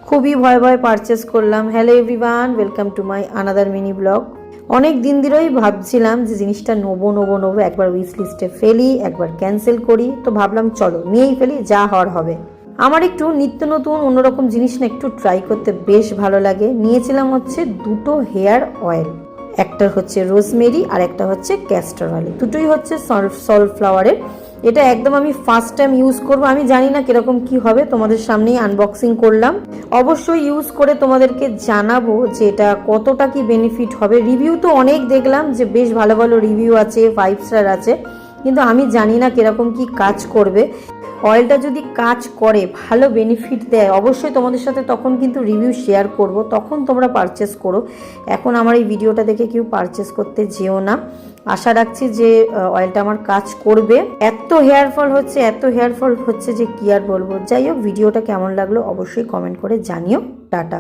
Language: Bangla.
খুবই ভয় ভয় পারচেস করলাম। Hello everyone, welcome to my another mini blog. অনেক দিন ধরেই ভাবছিলাম যে জিনিসটা নেবো, একবার উইশ লিস্টে ফেলি, একবার ক্যান্সেল করি। তো ভাবলাম চলো নিয়েই ফেলি, যা হওয়ার হবে। আমার একটু নিত্য নতুন অন্যরকম জিনিস না একটু ট্রাই করতে বেশ ভালো লাগে। নিয়েছিলাম হচ্ছে দুটো হেয়ার অয়েল, একটা হচ্ছে রোজমেরি আর একটা হচ্ছে ক্যাস্টর অয়েল। দুটোই হচ্ছে সনফ্লাওয়ারের। এটা একদম আমি ফার্স্ট টাইম ইউজ করব, আমি জানি না কিরকম কি হবে, তোমাদের সামনেই আনবক্সিং করলাম। অবশ্যই ইউজ করে তোমাদেরকে জানাবো যে এটা কতটা কি বেনিফিট হবে। রিভিউ তো অনেক দেখলাম যে বেশ ভালো ভালো রিভিউ আছে, 5 স্টার আছে, কিন্তু আমি জানি না কিরকম কি কাজ করবে। অয়েলটা যদি কাজ করে, ভালো বেনিফিট দেয়, অবশ্যই তোমাদের সাথে তখন কিন্তু রিভিউ শেয়ার করব, তখন তোমরা পারচেস করো। এখন আমার এই ভিডিওটা দেখে কেউ পারচেস করতে যেও না। আশা রাখছি যে অয়েলটা আমার কাজ করবে। এত হেয়ার ফল হচ্ছে যে কি আর বলবো। যাই হোক, ভিডিওটা কেমন লাগলো অবশ্যই কমেন্ট করে জানিও। টাটা।